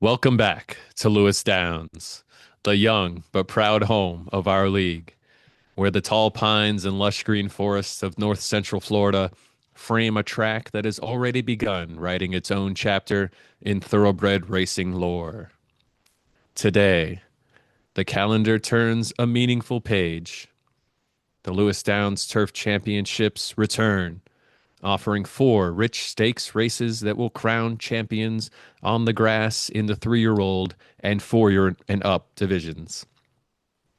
Welcome back to Lewis Downs, the young but proud home of our league, where the tall pines and lush green forests of north central Florida frame a track that has already begun writing its own chapter in thoroughbred racing lore. Today, the calendar turns a meaningful page. The Lewis Downs Turf Championships return, offering four rich stakes races that will crown champions on the grass in the 3-year-old and 4-year and up divisions.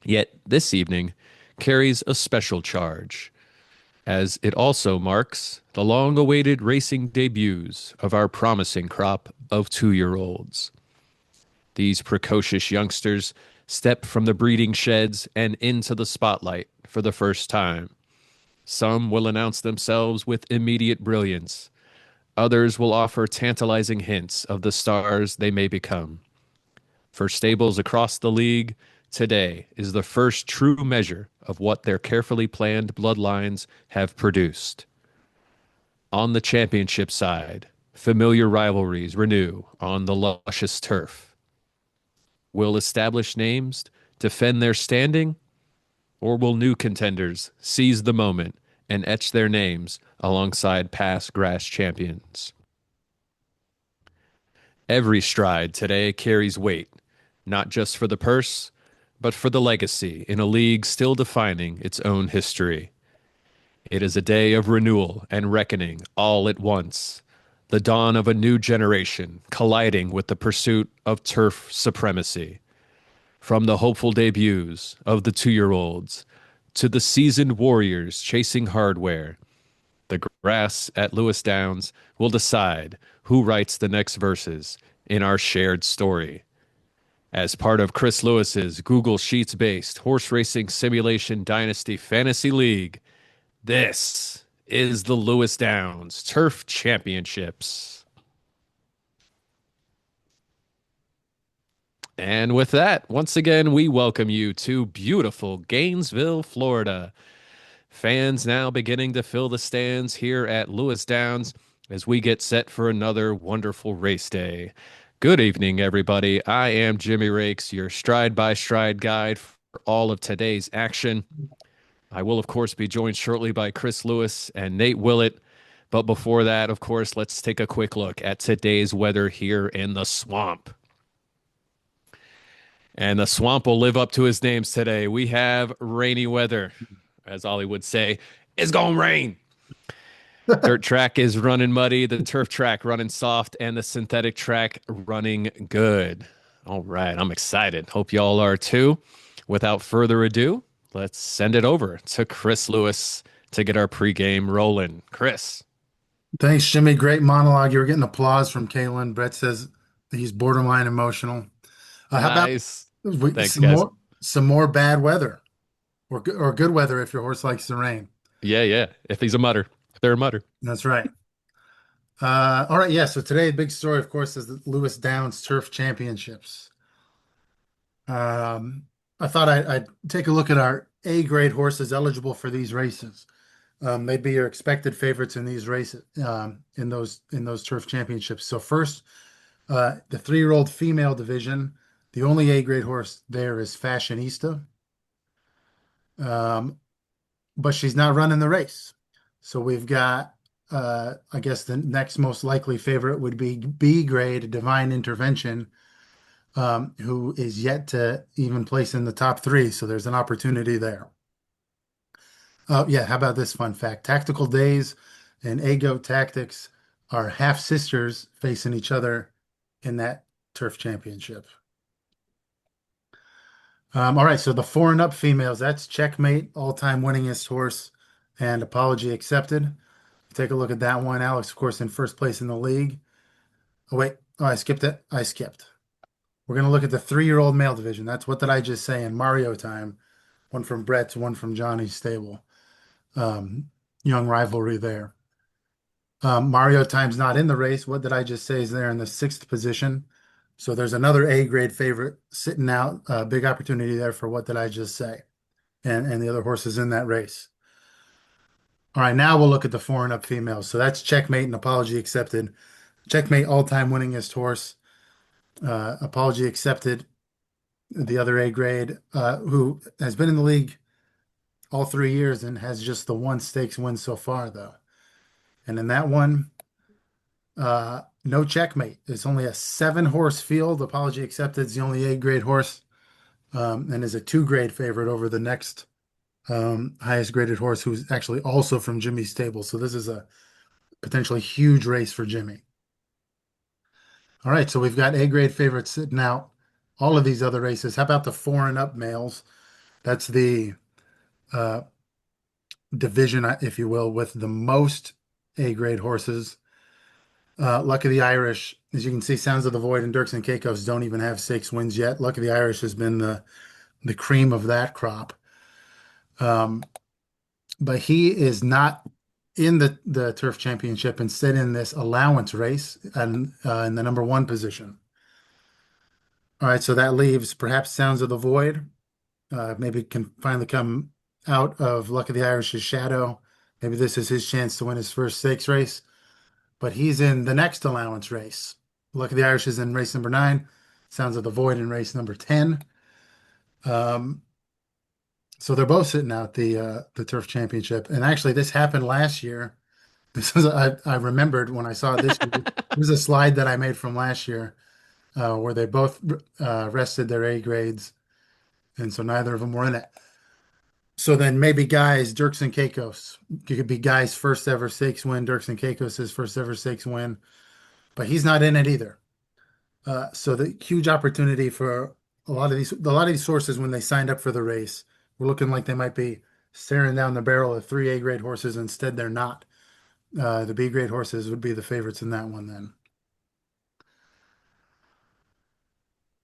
Yet this evening carries a special charge, as it also marks the long awaited racing debuts of our promising crop of 2-year-olds. These precocious youngsters step from the breeding sheds and into the spotlight for the first time. Some will announce themselves with immediate brilliance. Others will offer tantalizing hints of the stars they may become. For stables across the league, today is the first true measure of what their carefully planned bloodlines have produced. On the championship side, familiar rivalries renew on the luscious turf. Will established names defend their standing, or will new contenders seize the moment and etch their names alongside past grass champions? Every stride today carries weight, not just for the purse, but for the legacy in a league still defining its own history. It is a day of renewal and reckoning all at once, the dawn of a new generation colliding with the pursuit of turf supremacy. From the hopeful debuts of the 2-year-olds to the seasoned warriors chasing hardware, the grass at Lewis Downs will decide who writes the next verses in our shared story. As part of Chris Lewis's Google Sheets based horse racing simulation dynasty fantasy league, this is the Lewis Downs Turf Championships. And with that, once again, we welcome you to beautiful Gainesville, Florida. Fans now beginning to fill the stands here at Lewis Downs as we get set for another wonderful race day. Good evening, everybody. I am Jimmy Rakes, your stride by stride guide for all of today's action. I will, of course, be joined shortly by Chris Lewis and Nate Willett. But before that, of course, let's take a quick look at today's weather here in the swamp. And the swamp will live up to his names today. We have rainy weather, as Ollie would say. It's gonna rain. Dirt track is running muddy, the turf track running soft, and the synthetic track running good. All right, I'm excited. Hope y'all are too. Without further ado, let's send it over to Chris Lewis to get our pregame rolling. Chris. Thanks, Jimmy. Great monologue. You were getting applause from Kalen. Brett says he's borderline emotional. How about Nice. we, Thanks, guys. some more bad weather or good weather if your horse likes the rain? Yeah, yeah. If he's a mutter, if they're a mutter. That's right. All right, yeah. So today, the big story, of course, is the Lewis Downs Turf Championships. Um, I thought I'd take a look at our A grade horses eligible for these races. They'd be your expected favorites in these races, in those turf championships. So first, the 3-year-old female division, the only A grade horse there is Fashionista, um, but she's not running the race. So we've got, I guess the next most likely favorite would be B grade Divine Intervention, who is yet to even place in the top three. So there's an opportunity there. Yeah, how about this fun fact? Tactical Days and Ago Tactics are half sisters facing each other in that turf championship. All right, so the 4 and up females, that's Checkmate, all-time winningest horse, and Apology Accepted. Take a look at that one. Alex, of course, in first place in the league. Oh, wait. Oh, I skipped it. I skipped. We're going to look at the 3-year-old male division. That's what did I just say in Mario time? One from Brett's, one from Johnny's stable. Um, Young rivalry there. Mario time's not in the race. What did I just say is there in the 6th position? So there's another A grade favorite sitting out. Big opportunity there for what did I just say? And the other horses in that race. All right, now we'll look at the 4 and up females. So that's Checkmate and Apology Accepted. Checkmate, all-time winningest horse. Apology accepted, the other A grade, who has been in the league all 3 years and has just the one stakes win so far, though. And in that one, no checkmate. It's only a 7 horse field. Apology accepted is the only A grade horse, and is a 2 grade favorite over the next highest graded horse, who's actually also from Jimmy's stable. So this is a potentially huge race for Jimmy. All right, so we've got A grade favorites sitting out all of these other races. How about the 4 and up males? That's the uh, division, if you will, with the most A grade horses. Luck of the Irish, as you can see, Sounds of the Void and Dirks and Caicos don't even have 6 wins yet. Luck of the Irish has been the cream of that crop. Um, but he is not in the Turf Championship, instead in this allowance race and in the number 1 position. All right, so that leaves perhaps Sounds of the Void. Maybe can finally come out of Luck of the Irish's shadow. Maybe this is his chance to win his first stakes race. But he's in the next allowance race. Luck of the Irish is in race number 9. Sounds of the Void in race number 10. Um, so they're both sitting out the Turf Championship. And actually, this happened last year. This was I remembered when I saw it this year. It was a slide that I made from last year, where they both rested their A grades, and so neither of them were in it. So then maybe guys, Dirks and Caicos. It could be guys' first ever stakes win. Dirks and Caicos' first ever stakes win, but he's not in it either. So the huge opportunity for a lot of these sources, when they signed up for the race, were looking like they might be staring down the barrel of 3 A grade horses. Instead, they're not. The B grade horses would be the favorites in that one then.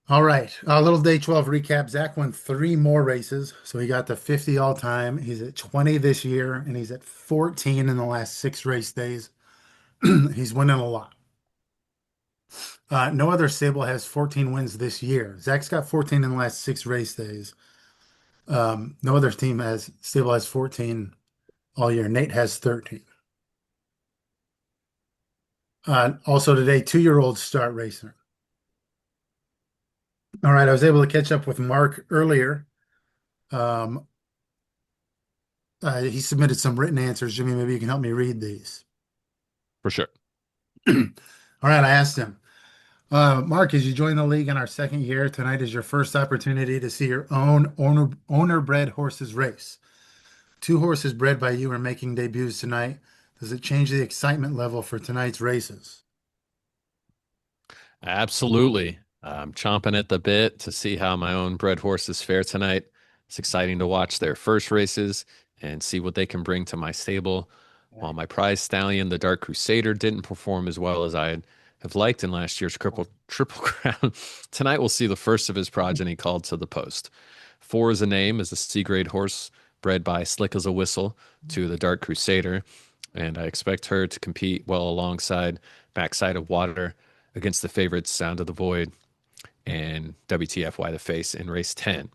All right, a little day 12 recap. Zach won 3 more races, so he got to 50 all time. He's at 20 this year, and he's at 14 in the last 6 race days. He's winning a lot. No other stable has 14 wins this year. Zach's got 14 in the last 6 race days. No other team has stable has 14 all year. Nate has 13. Also today, 2-year-olds start racing. All right, I was able to catch up with Mark earlier. Um, he submitted some written answers. Jimmy, maybe you can help me read these. For sure. All right, I asked him, Mark, as you join the league in our second year, tonight is your first opportunity to see your own owner-bred horses race. 2 horses bred by you are making debuts tonight. Does it change the excitement level for tonight's races? Absolutely. I'm chomping at the bit to see how my own bred horses fare tonight. It's exciting to watch their first races and see what they can bring to my stable. While my prize stallion, the Dark Crusader, didn't perform as well as I'd have liked in last year's Triple Crown, tonight we'll see the first of his progeny called to the post. 4 is a name, is a C grade horse bred by Slick as a Whistle to the Dark Crusader, and I expect her to compete well alongside Backside of Water against the favorites Sound of the Void and WTFY the Face in race 10.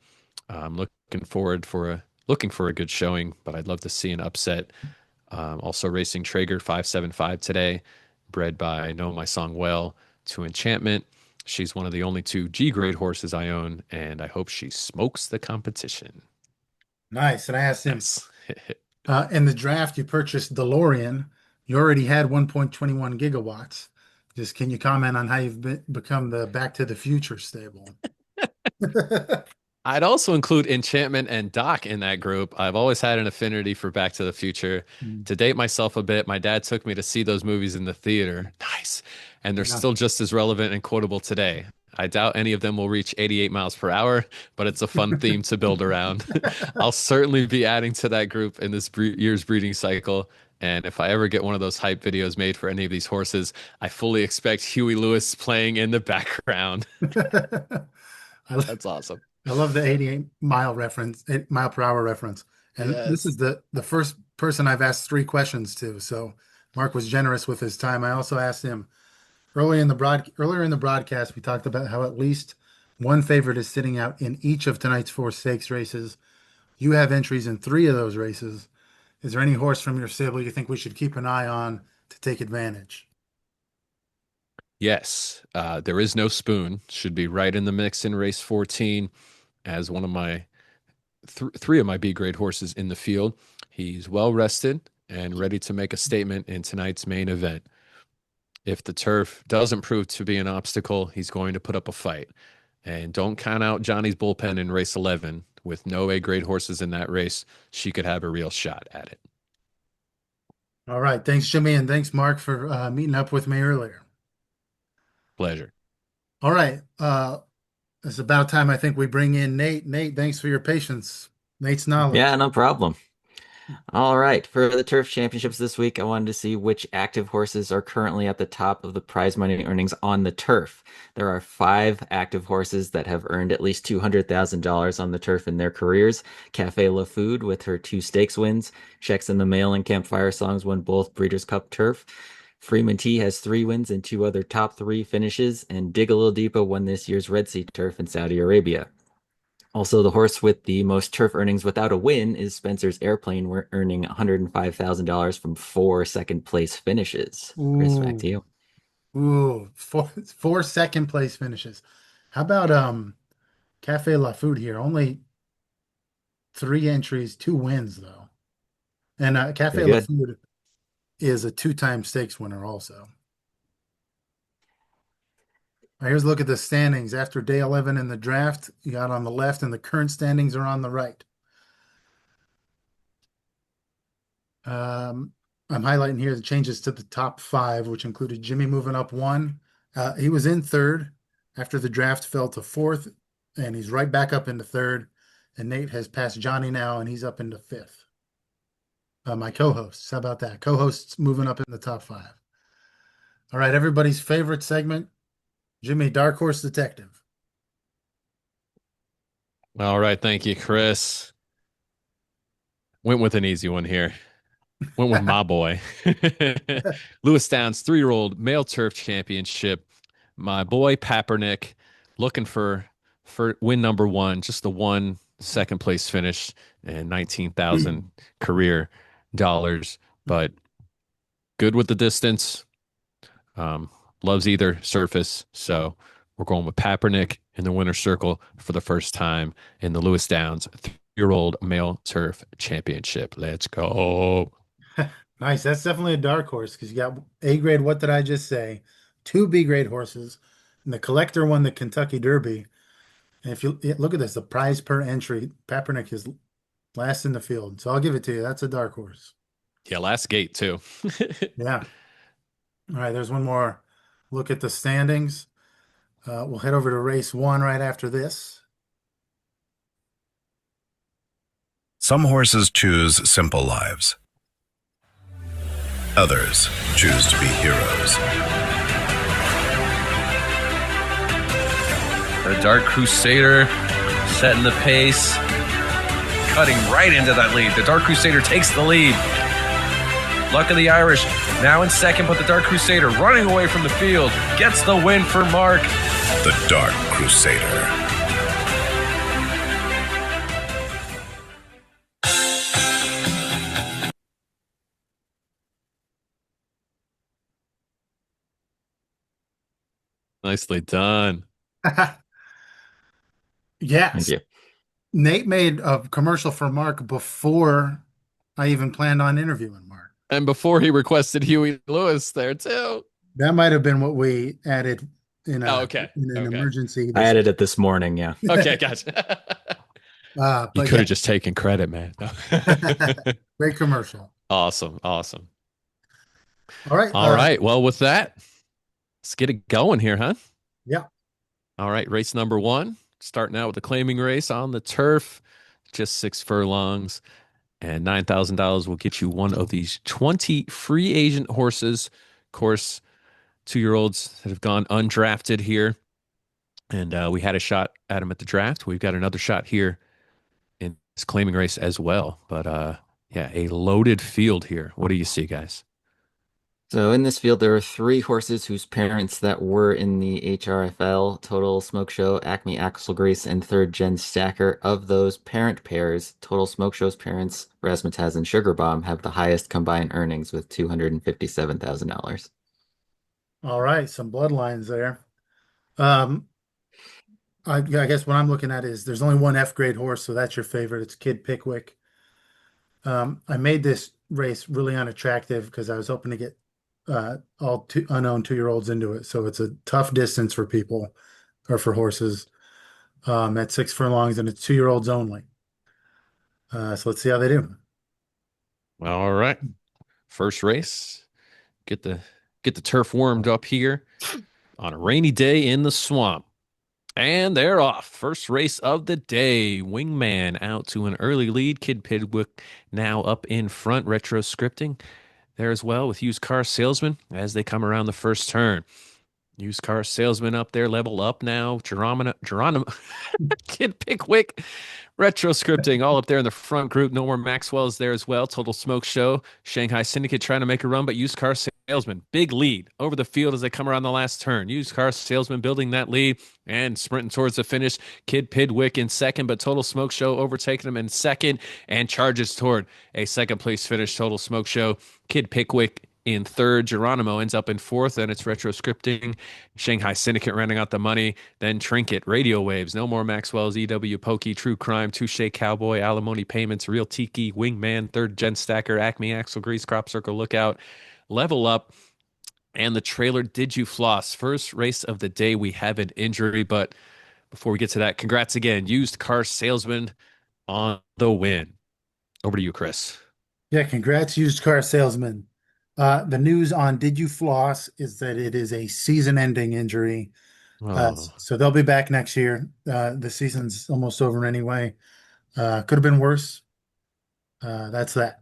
I'm looking for a good showing, but I'd love to see an upset. Also racing Traeger 575 today, bred by Know My Song Well to Enchantment. She's one of the only 2 G grade horses I own, and I hope she smokes the competition. Nice. And I asked him, Nice. in the draft, you purchased DeLorean. You already had 1.21 gigawatts. Just can you comment on how become the Back to the Future stable? I'd also include Enchantment and Doc in that group. I've always had an affinity for Back to the Future. To date myself a bit, my dad took me to see those movies in the theater. Nice. And they're Yeah. still just as relevant and quotable today. I doubt any of them will reach 88 miles per hour, but it's a fun theme to build around. I'll certainly be adding to that group in this year's breeding cycle. And if I ever get one of those hype videos made for any of these horses, I fully expect Huey Lewis playing in the background. I, That's awesome. I love the 88 mile reference, 8 mile per hour reference. And this Yes. is the first person I've asked 3 questions to. So Mark was generous with his time. I also asked him earlier in the broadcast, we talked about how at least one favorite is sitting out in each of tonight's 4 stakes races. You have entries in 3 of those races. Is there any horse from your stable you think we should keep an eye on to take advantage? Yes, there is no spoon. Should be right in the mix in race 14 as one of my three of my B grade horses in the field. He's well rested and ready to make a statement in tonight's main event. If the turf doesn't prove to be an obstacle, he's going to put up a fight. And don't count out Johnny's bullpen in race 11. With no A grade horses in that race, she could have a real shot at it. All right. Thanks, Jimmy, and thanks, Mark, for meeting up with me earlier. Pleasure. All right. It's about time I think we bring in Nate. Nate, thanks for your patience. Nate's Yeah, knowledge. no problem. All right, for the Turf Championships this week, I wanted to see which active horses are currently at the top of the prize money earnings on the turf. There are five active horses that have earned at least $200,000 on the turf in their careers. Cafe La Food with her two stakes wins. Checks in the Mail and Campfire Songs won both Breeders' Cup turf. Freeman T has three wins and two other top three finishes, and Dig a Little Deeper won this year's Red Sea Turf in Saudi Arabia. Also, the horse with the most turf earnings without a win is Spencer's Airplane, we're earning $105,000 from four second place finishes. Chris, back Ooh, to you. ooh, four second place finishes. How about Cafe La Food here? Only three entries, two wins though. And Cafe Pretty La good. Food is a two-time stakes winner also. Now, here's a look at the standings. After day 11 in the draft, you got on the left, and the current standings are on the right. Um, I'm highlighting here the changes to the top five, which included Jimmy moving up one. He was in third after the draft fell to fourth, and he's right back up into third. And Nate has passed Johnny now, and he's up into fifth. My co-hosts, how about that? Co-hosts moving up in the top five. All right, everybody's favorite segment, Jimmy, Dark Horse Detective. All right. Thank you, Chris. Went with an easy one here. Went with my boy. Lewis Downs, 3-year-old male turf championship. My boy Papernick looking for win number one, just the one second place finish and 19,000 career dollars, but good with the distance. Um, Loves either surface. So we're going with Papernick in the winner's circle for the first time in the Lewis Downs 3-year-old male turf championship. Let's go. Nice. That's definitely a dark horse because you got A grade. What did I just say? Two B grade horses, and the collector won the Kentucky Derby. And if you look at this, the prize per entry, Papernick is last in the field. So I'll give it to you. That's a dark horse. Yeah, last gate too. Yeah. All right. There's one more look at the standings. We'll head over to race one right after this. Some horses choose simple lives. Others choose to be heroes. The Dark Crusader setting the pace, cutting right into that lead. The Dark Crusader takes the lead. Luck of the Irish now in second, but the Dark Crusader running away from the field gets the win for Mark. The Dark Crusader. Nicely done. Thank Yes. you. Nate made a commercial for Mark before I even planned on interviewing Mark. And before he requested Huey Lewis there too. That might have been what we added in Oh, a okay. in an Okay. emergency. I added it this morning, yeah. Okay, gotcha. You But could have just taken credit, man. great commercial. Awesome. Awesome. All right. All right. Well, with that, let's get it going here, huh? Yeah. All right. Race number one. Starting out with the claiming race on the turf, just 6 furlongs, and $9,000 will get you one of these 20 free agent horses. Of course, 2-year-olds that have gone undrafted here. And we had a shot at them at the draft. We've got another shot here in this claiming race as well. But yeah, a loaded field here. What do you see, guys? So in this field, there are three horses whose parents that were in the HRFL, Total Smoke Show, Acme Axle Grease, and Third Gen Stacker. Of those parent pairs, Total Smoke Show's parents, Razzmatazz and Sugar Bomb, have the highest combined earnings with $257,000. All right, some bloodlines there. Um, I guess what I'm looking at is there's only one F grade horse, so that's your favorite. It's Kid Pickwick. I made this race really unattractive because I was hoping to get all unknown 2-year-olds into it. So it's a tough distance for people or for horses at 6 furlongs, and it's 2-year-olds only. So let's see how they do. All right. First race. Get the turf warmed up here on a rainy day in the swamp. And they're off. First race of the day. Wingman out to an early lead. Kid Pickwick now up in front. Retro scripting there as well with Used Car Salesman as they come around the first turn. Used Car Salesman up there, level up now. Geronimo Kid Pickwick, retro scripting all up there in the front group. No more Maxwell's there as well. Total Smoke Show. Shanghai Syndicate trying to make a run, but Used Car Salesman, big lead over the field as they come around the last turn. Used Car Salesman building that lead and sprinting towards the finish. Kid Pickwick in second, but Total Smoke Show overtaking him in second and charges toward a second place finish. Total Smoke Show. Kid Pickwick in third. Geronimo ends up in fourth, and it's retro scripting. Shanghai Syndicate running out the money. Then Trinket, Radio Waves, No More Maxwell's, EW Pokey, True Crime, Touche Cowboy, Alimony Payments, Real Tiki, Wingman, Third Gen Stacker, Acme Axle Grease, Crop Circle Lookout, Level Up, and the trailer Did You Floss? First race of the day. We have an injury, but before we get to that, congrats again. Used Car Salesman on the win. Over to you, Chris. Yeah, congrats, Used Car Salesman. The news on Did You Floss is that it is a season-ending injury. So they'll be back next year. The season's almost over anyway. Could have been worse. That's that.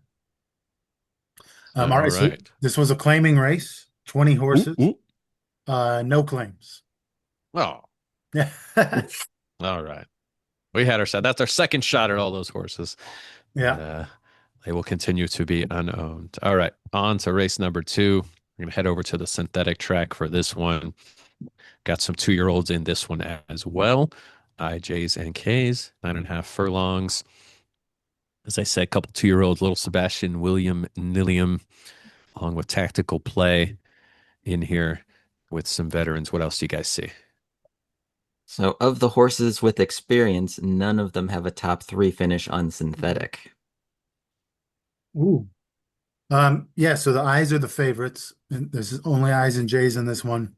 All right, so this was a claiming race, 20 horses. No claims. Oh. Yeah. All right. We had our shot. That's our second shot at all those horses. Yeah. And, they will continue to be unowned. All right. On to race number 2. We're going to head over to the synthetic track for this one. Got some 2-year-olds in this one as well. IJs and Ks, 9.5 furlongs. As I said, a couple 2-year-olds, Little Sebastian, William Nilliam, along with Tactical Play in here with some veterans. What else do you guys see? So of the horses with experience, none of them have a top 3 finish on synthetic. Ooh. Yeah, so the I's are the favorites. And there's only I's and J's in this one.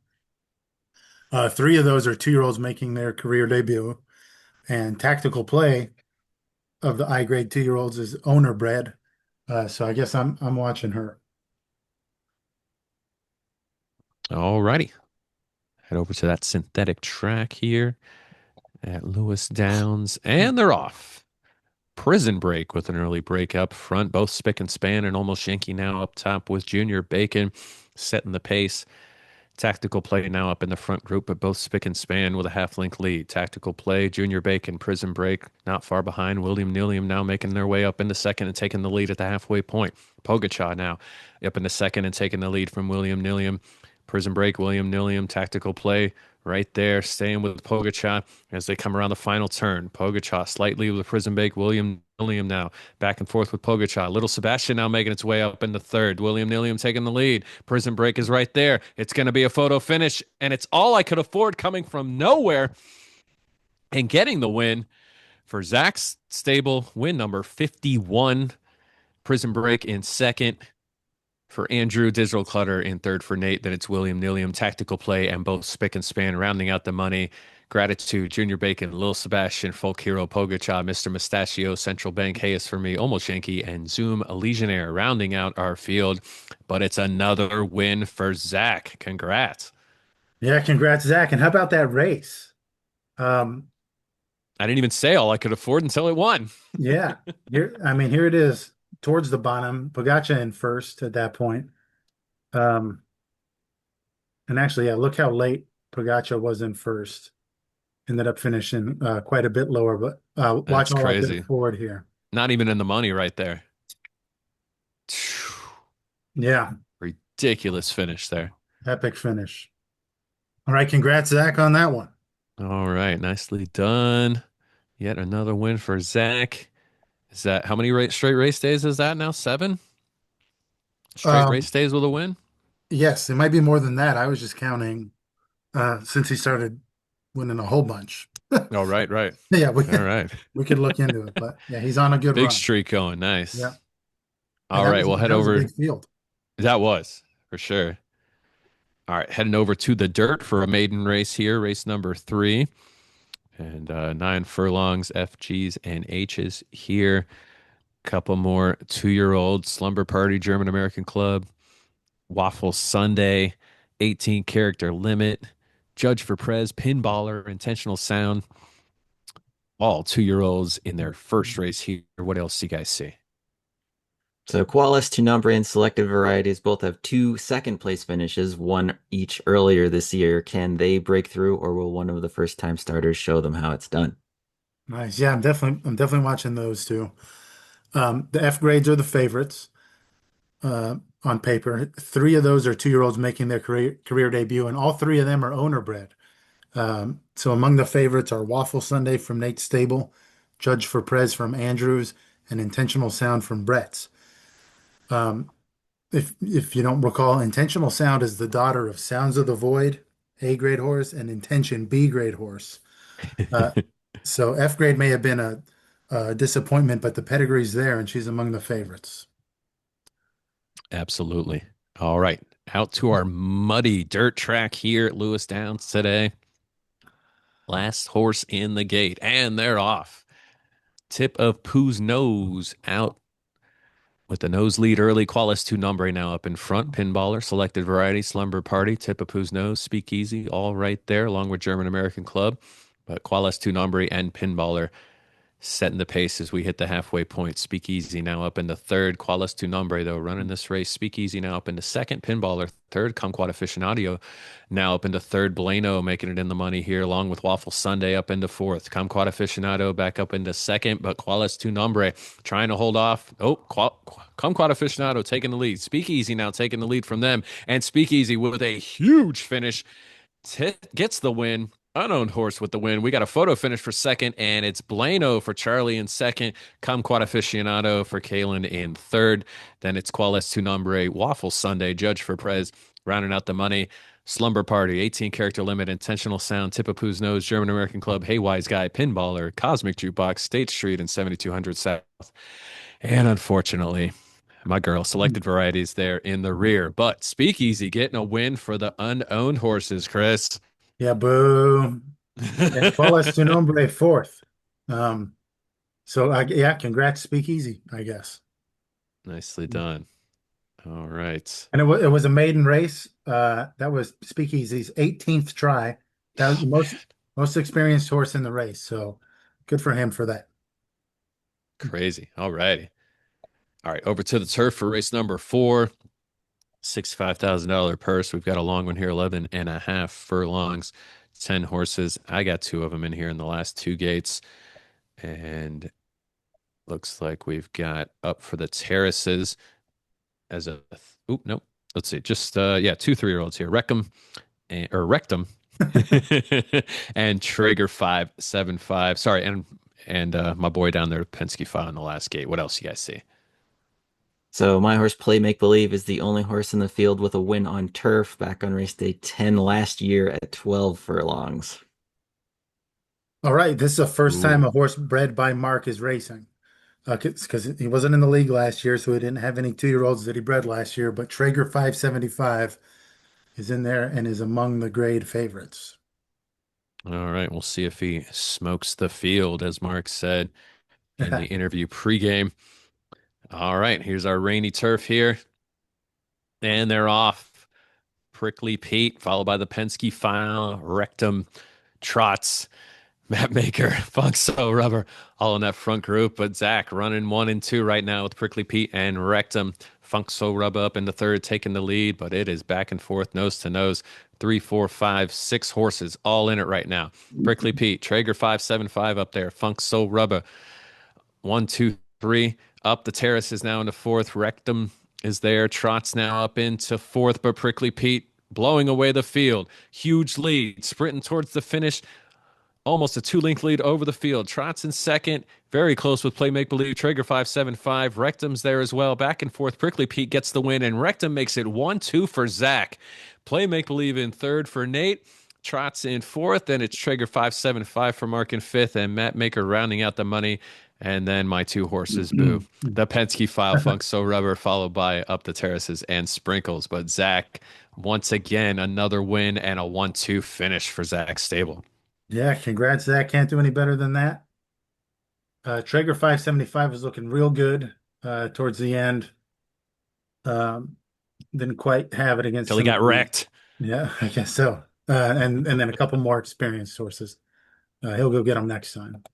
3 of those are 2-year-olds making their career debut. And Tactical Play of the I grade 2-year-olds is owner bred. So I guess I'm watching her. All righty. Head over to that synthetic track here at Lewis Downs, and they're off. Prison Break with an early break up front, both spick and span, and Almost Yankee now up top with Junior Bacon setting the pace. Tactical Play now up in the front group, but both spick and span with a half-link lead. Tactical Play, Junior Bacon, Prison Break not far behind. William Nilliam now making their way up into second and taking the lead at the halfway point. Pogacar now up into second and taking the lead from William Nilliam. Prison Break, William Nilliam, Tactical Play right there, staying with Pogacar as they come around the final turn. Pogacar slightly with Prison Break, William Nilliam now back and forth with Pogacar. Little Sebastian now making its way up in the third. William Nilliam taking the lead. Prison Break is right there. It's going to be a photo finish, and it's All I Could Afford coming from nowhere and getting the win for Zach's stable, win number 51. Prison Break in second for Andrew, Digital Clutter in third for Nate. Then it's William Nilliam, Tactical Play, and both spick and span rounding out the money. Gratitude, Junior Bacon, Lil Sebastian, Folk Hero, Pogacar, Mr. Mustachio, Central Bank, Hayes for me, Almost Yankee, and Zoom Legionnaire rounding out our field. But it's another win for Zach. Congrats. Yeah, congrats, Zach. And how about that race? I didn't even say All I Could Afford until it won. Yeah. Here it is. Towards the bottom, Pogacar in first at that point. And actually, yeah, look how late Pogacar was in first. Ended up finishing quite a bit lower, but watch All I Could Afford here. Not even in the money right there. Yeah. Ridiculous finish there. Epic finish. All right, congrats, Zach, on that one. All right, nicely done. Yet another win for Zach. Is that how many straight race days is that now? 7 straight race days with a win? Yes, it might be more than that. I was just counting since he started winning a whole bunch. Oh, right, right. Yeah, All right. we could look into it, but yeah, he's on a good Big run. streak going. Yeah, Nice. and All right, we'll head that was a over. big field. That was for sure. All right, heading over to the dirt for a maiden race here, race number 3. And 9 furlongs, FGs and H's here. Couple more 2-year-old Slumber Party German American Club, Waffle Sunday, 18 character limit, Judge for Prez, Pinballer, Intentional Sound. All 2-year-olds in their first race here. What else do you guys see? So Qualis, Tunumbre, and Selected Varieties both have 2 second-place finishes, one each earlier this year. Can they break through, or will one of the first-time starters show them how it's done? Nice. Yeah, I'm definitely watching those two. The F grades are the favorites on paper. 3 of those are 2-year-olds making their career debut, and all 3 of them are owner bred. So among the favorites are Waffle Sunday from Nate's stable, Judge for Prez from Andrews, and Intentional Sound from Brett's. If you don't recall, Intentional Sound is the daughter of Sounds of the Void, A grade horse, and Intention, B grade horse. So F grade may have been a disappointment, but the pedigree's there, and she's among the favorites. Absolutely. All right. Out to our muddy dirt track here at Lewis Downs today. Last horse in the gate, and they're off. Tip of Pooh's Nose out with the nose lead early. Qualis Tunumbre now up in front. Pinballer, Selected Variety, Slumber Party, Tip of Pooh's Nose, Speakeasy, all right there, along with German American Club. But Qualis Tunumbre and Pinballer setting the pace as we hit the halfway point. Speakeasy now up into third. Qualis Tunumbre, though, running this race. Speakeasy now up into second. Pinballer third. Kumquat Aficionado now up into third. Blano making it in the money here, along with Waffle Sunday up into fourth. Kumquat Aficionado back up into second, but Qualis Tunumbre trying to hold off. Oh, Kumquat Aficionado taking the lead. Speakeasy now taking the lead from them, and Speakeasy with a huge finish gets the win. Unowned horse with the win. We got a photo finish for second, and it's Blano for Charlie in second. Kumquat Aficionado for Kalen in third. Then it's Qualis Tunumbre, Waffle Sunday, Judge for Prez, rounding out the money. Slumber Party, 18 character limit, Intentional Sound, Tip of Pooh's Nose, German American Club, Hey Wise Guy, Pinballer, Cosmic Jukebox, State Street, and 7200 South. And unfortunately, my girl, Selected Varieties there in the rear. But Speakeasy getting a win for the unowned horses, Chris. Yeah, boo. And Qualis Tunumbre fourth. Yeah, congrats, Speakeasy, I guess. Nicely done. All right. And it was a maiden race. That was Speakeasy's 18th try. That was the most experienced horse in the race. So good for him for that. Crazy. All righty. All right. Over to the turf for race number 4. $65,000 purse. We've got a long one here, 11 and a half furlongs, 10 horses. I got 2 of them in here in the last 2 gates. And looks like we've got up for the terraces as a, nope. Let's see. Just, 2 3-year-olds here. Rectum and Traeger 575. Sorry. And my boy down there, Penske 5 in the last gate. What else you guys see? So my horse Play Make Believe is the only horse in the field with a win on turf back on race day 10 last year at 12 furlongs. All right. This is the first time a horse bred by Mark is racing. Because he wasn't in the league last year, so he didn't have any 2-year-olds that he bred last year. But Traeger 575 is in there and is among the grade favorites. All right. We'll see if he smokes the field, as Mark said in the interview pregame. All right, here's our rainy turf here. And they're off. Prickly Pete, followed by the Penske File, Rectum, Trots, Mapmaker, Funk So Rubber, all in that front group. But Zach running 1 and 2 right now with Prickly Pete and Rectum. Funk So Rubber up in the third, taking the lead, but it is back and forth, nose to nose. 3, 4, 5, 6 horses all in it right now. Prickly Pete, Traeger 575 up there, Funk So Rubber. 1, 2, 3. Up the terrace is now into fourth. Rectum is there. Trot's now up into fourth, but Prickly Pete blowing away the field. Huge lead, sprinting towards the finish. Almost a 2 length lead over the field. Trots in second, very close with Play Make Believe. Traeger 575. Rectum's there as well. Back and forth. Prickly Pete gets the win, and Rectum makes it 1-2 for Zach. Play Make Believe in third for Nate. Trots in fourth. Then it's Traeger 575 for Mark in fifth, and Matt Maker rounding out the money. And then my two horses, Boo. The Penske File Funk So Rubber, followed by Up the Terraces and Sprinkles. But Zach, once again, another win and a 1-2 finish for Zach's stable. Yeah, congrats, Zach. Can't do any better than that. Traeger 575 was looking real good towards the end. Didn't quite have it against Till he got wrecked. Yeah, I guess so. And then a couple more experienced horses. He'll go get them next time.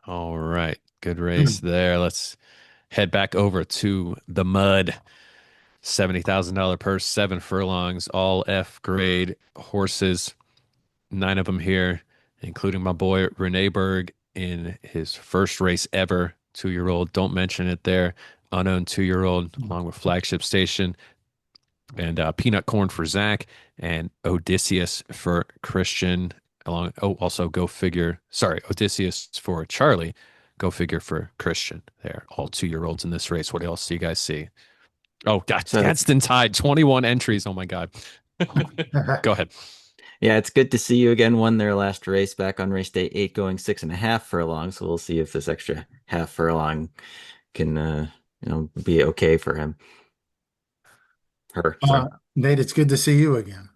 All right. Good race there. Let's head back over to the mud. $70,000 purse, 7 furlongs, all F grade horses. 9 of them here, including my boy Rene Berg in his first race ever. 2-year-old. Don't mention it there. Unowned 2-year-old, along with Flagship Station. And Peanut Corn for Zach, and Odysseus for Christian. Also Go Figure. Sorry, Odysseus for Charlie. Go Figure for Christian. They're all 2-year-olds in this race. What else do you guys see? Oh, God, Gadsden Tide, 21 entries. Oh, my God. Go ahead. Yeah, it's good to see you again. Won their last race back on race day 8, going 6.5 furlongs. So we'll see if this extra half furlong can, be okay for him. Nate, it's good to see you again.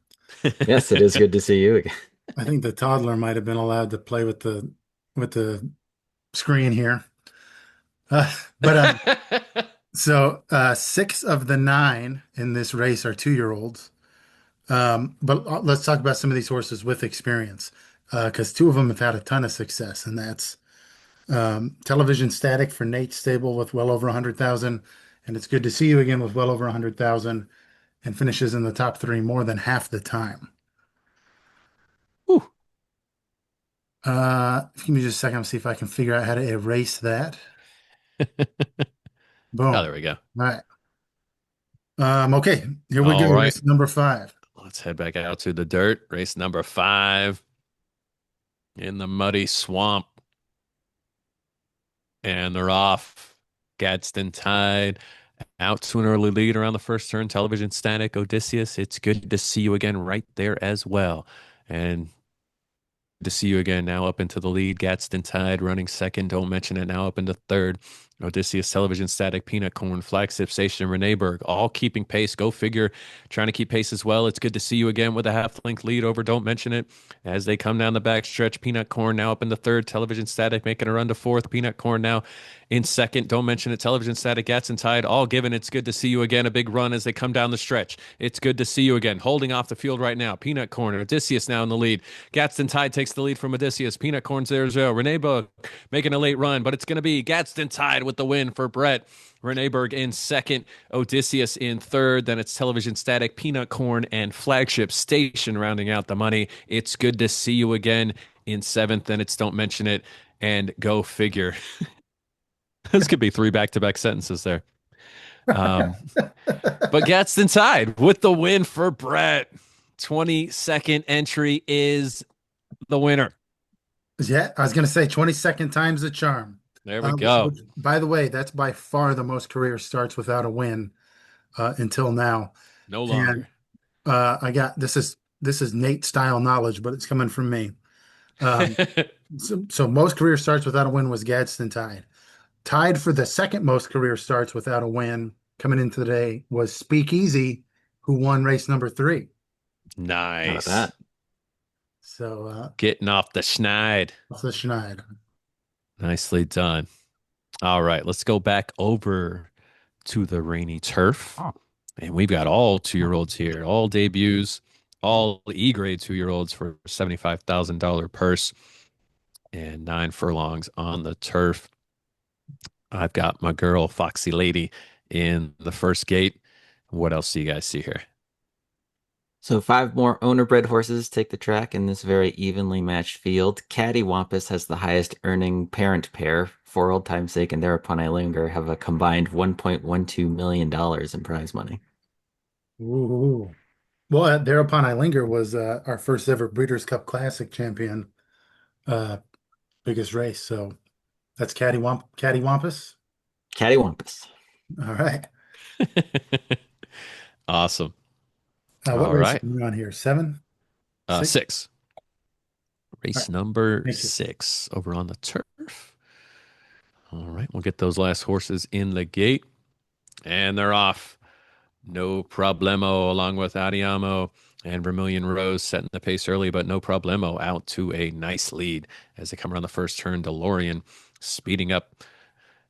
Yes, it is good to see you again. I think the toddler might have been allowed to play with the screen here. So 6 of the 9 in this race are 2-year-olds. But let's talk about some of these horses with experience, because 2 of them have had a ton of success, and that's Television Static for Nate's stable with well over 100,000, and it's good to see you again with well over 100,000, and finishes in the top 3 more than half the time. Whew. Give me just a second. I'll see if I can figure out how to erase that. Boom. Oh, there we go. All right. Okay, here we go. All right. Race number 5. Let's head back out to the dirt. Race number 5 in the muddy swamp. And they're off. Gadsden Tide out to an early lead around the first turn. Television Static, Odysseus. It's good to see you again right there as well. And to see you again now up into the lead. Gadsden Tide running second. Don't mention it, now up into third. Odysseus, Television Static, Peanut Corn, Flagship Station, Rene Berg, all keeping pace. Go Figure, trying to keep pace as well. It's good to see you again with a half-length lead over Don't Mention It. As they come down the back stretch, Peanut Corn now up in the third. Television Static making a run to fourth. Peanut Corn now in second. Don't Mention It, Television Static, Gadsden Tide, all given. It's good to see you again. A big run as they come down the stretch. It's good to see you again. Holding off the field right now. Peanut Corn, Odysseus now in the lead. Gadsden Tide takes the lead from Odysseus. Peanut Corn's there as well. Rene Berg making a late run, but it's going to be Gadsden Tide with the win for Brett. Rene Berg in second, Odysseus in third. Then it's Television Static, Peanut Corn, and Flagship Station rounding out the money. It's good to see you again in seventh. Then it's Don't Mention It and Go Figure. This could be 3 back-to-back sentences there. But Gadsden Tide with the win for Brett. 22nd entry is the winner. Yeah, I was going to say 22nd time's the charm. There we go. By the way, that's by far the most career starts without a win until now. No longer. And, this is Nate style knowledge, but it's coming from me. So most career starts without a win was Gadsden Tide. Tied for the second most career starts without a win coming into the day was Speakeasy, who won race number 3. Nice. That. So getting off the schneid. Off the schneid. Nicely done. All right, let's go back over to the Rainy Turf. And we've got all 2-year-olds here, all debuts, all E-grade 2-year-olds for $75,000 purse and 9 furlongs on the turf. I've got my girl, Foxy Lady, in the first gate. What else do you guys see here? So 5 more owner-bred horses take the track in this very evenly matched field. Cattywampus has the highest earning parent pair. For old time's sake and Thereupon I Linger have a combined $1.12 million in prize money. Ooh. Well, thereupon I linger was our first ever Breeders' Cup Classic champion, uh, biggest race. So that's Cattywampus. Cattywampus. All right. Awesome. What All race right. are we on here? Seven? Six? Six. All Race right. number Thank you. 6 over on the turf. All right, we'll get those last horses in the gate, and they're off. No problemo, along with Adiamo and Vermilion Rose setting the pace early, but no problemo out to a nice lead as they come around the first turn. DeLorean speeding up,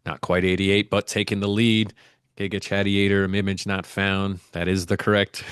not quite 88, but taking the lead. Giga Chattiator, image not found. That is the correct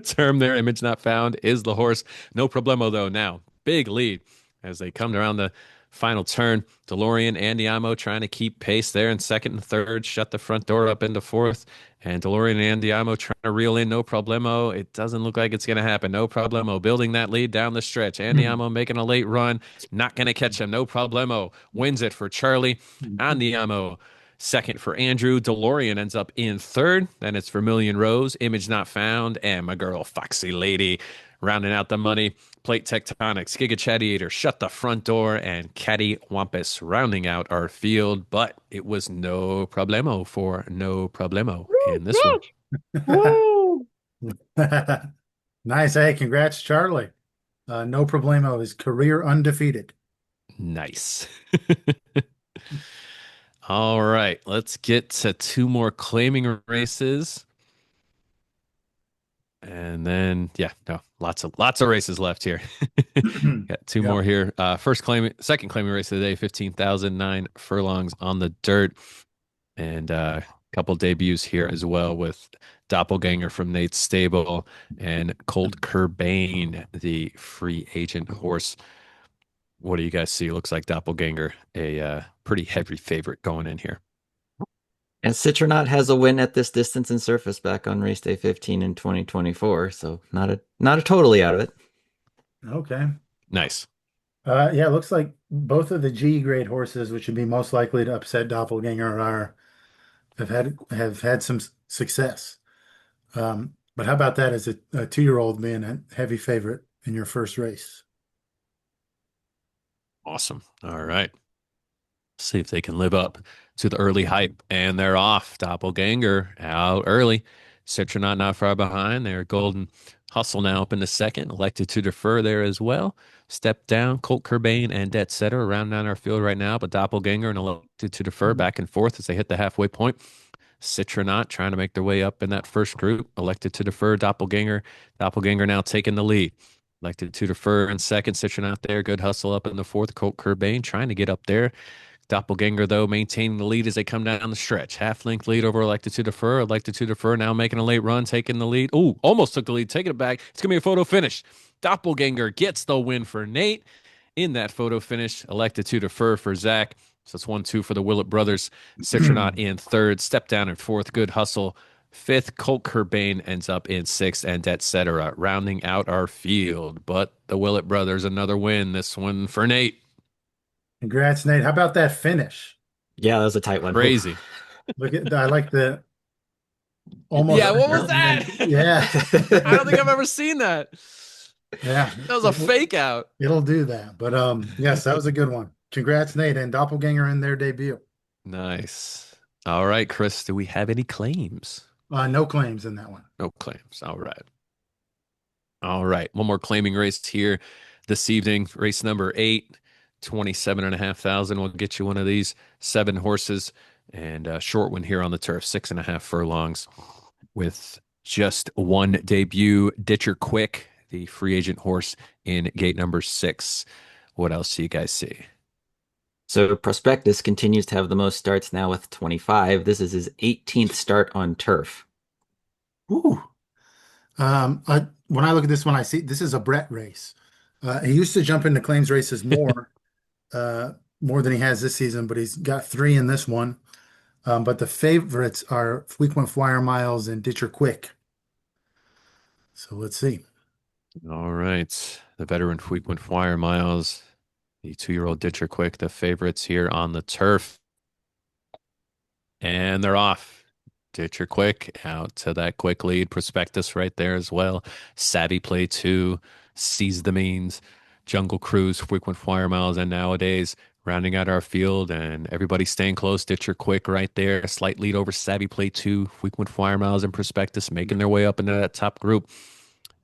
term there. Image not found is the horse. No problemo, though, now. Big lead as they come around the final turn. DeLorean and Diamo trying to keep pace there in second and third, shut the front door up into fourth. And DeLorean and Diamo trying to reel in no problemo. It doesn't look like it's going to happen. No problemo building that lead down the stretch. And Diamo making a late run. Not going to catch him. No problemo wins it for Charlie. And Diamo second for Andrew. DeLorean ends up in third. Then it's Vermilion Rose, Image Not Found, and my girl Foxy Lady rounding out the money. Plate Tectonics, Giga Chattiator, Shut the Front Door, and Cattywampus rounding out our field. But it was no problemo for no problemo in this one. Nice. Hey, congrats, Charlie. No problemo. His career undefeated. Nice. All right, let's get to 2 more claiming races. And then, lots of races left here. Got 2 more here. Second claiming race of the day, 15,009 furlongs on the dirt, and a couple debuts here as well with Doppelganger from Nate's stable and Colt Curbane, the free agent horse. What do you guys see? Looks like Doppelganger, a pretty heavy favorite going in here. And Citronaut has a win at this distance and surface back on race day 15 in 2024, so not a totally out of it. Okay. Nice. Yeah, it looks like both of the G grade horses, which would be most likely to upset Doppelganger, have had some success. But how about that as a 2-year-old being a heavy favorite in your first race? Awesome. All right. See if they can live up to the early hype. And they're off. Doppelganger out early. Citronaut not far behind. They're Golden Hustle now up in the second. Elected to Defer there as well. Step down. Colt Curbane and Debt Setter around down our field right now. But Doppelganger and Elected to Defer back and forth as they hit the halfway point. Citronaut trying to make their way up in that first group. Elected to Defer. Doppelganger. Doppelganger now taking the lead. Elected to Defer in second. Citronaut there. Good Hustle up in the fourth. Colt Curbane trying to get up there. Doppelganger, though, maintaining the lead as they come down the stretch. Half-length lead over Elected to Defer. Elected to Defer now making a late run, taking the lead. Ooh, almost took the lead, taking it back. It's going to be a photo finish. Doppelganger gets the win for Nate in that photo finish. Elected to Defer for Zach. So it's 1-2 for the Willett brothers. Citronaut in third. Step down in fourth. Good Hustle. Fifth, Colt Curbane ends up in sixth, and Et cetera, rounding out our field. But the Willett brothers, another win. This one for Nate. Congrats, Nate. How about that finish? Yeah, that was a tight one. Crazy. Look at I like the almost. Yeah, what was that? Yeah. I don't think I've ever seen that. Yeah. That was a fake out. It'll do that. But yes, that was a good one. Congrats, Nate, and Doppelganger in their debut. Nice. All right, Chris, do we have any claims? No claims in that one. No claims. All right. All right. One more claiming race here this evening. Race number 8, 27,500. We'll get you one of these 7 horses and a short one here on the turf, 6.5 furlongs with just one debut. Ditcher Quick, the free agent horse in gate number 6. What else do you guys see? So Prospectus continues to have the most starts now with 25. This is his 18th start on turf. Ooh. When I look at this one, I see this is a Brett race. He used to jump into claims races more than he has this season, but he's got 3 in this one. But the favorites are Frequent Flyer Miles and Ditcher Quick. So let's see. All right. The veteran Frequent Flyer Miles, the 2-year-old Ditcher Quick, the favorites here on the turf. And they're off. Ditcher Quick out to that quick lead. Prospectus right there as well. Savvy Play 2, Seize the Means, Jungle Cruise, Frequent Flyer Miles, and Nowadays rounding out our field, and everybody staying close. Ditcher Quick right there. A slight lead over Savvy Play 2, Frequent Flyer Miles, and Prospectus making their way up into that top group.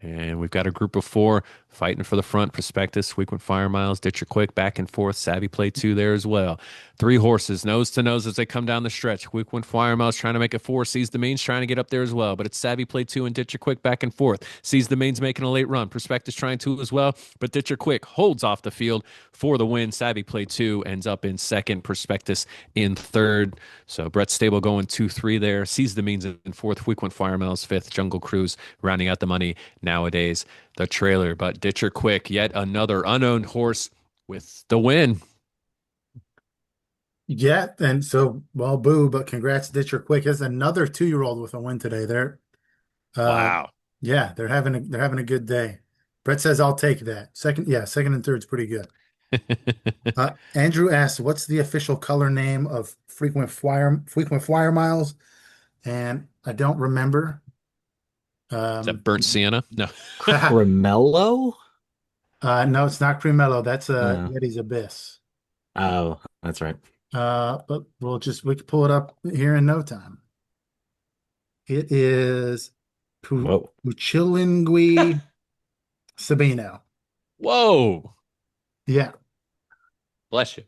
And we've got a group of 4 fighting for the front. Prospectus, Frequent Flyer Miles, Ditcher Quick, back and forth. Savvy Play 2 there as well. 3 horses, nose to nose as they come down the stretch. Frequent Flyer Miles trying to make it 4. Seize the Means trying to get up there as well. But it's Savvy Play 2 and Ditcher Quick back and forth. Seize the Means making a late run. Prospectus trying to as well. But Ditcher Quick holds off the field for the win. Savvy Play 2 ends up in second. Prospectus in third. So Brett Stable going 2-3 there. Seize the Means in fourth. Frequent Flyer Miles fifth. Jungle Cruise rounding out the money. Nowadays the trailer. But Ditcher Quick, yet another unowned horse with the win. Yeah, and so well, boo, but congrats, Ditcher Quick. There's another 2-year-old with a win today. Wow. Yeah, they're having a good day. Brett says I'll take that. Second and third's pretty good. Andrew asks, "What's the official color name of frequent flyer miles?" And I don't remember. Is that burnt sienna? No. Cremello? No, it's not Cremello. That's No. Yeti's Abyss. Oh, that's right. But we can pull it up here in no time. It is Whoa. Puchilingui Sabino. Whoa. Yeah. Bless you.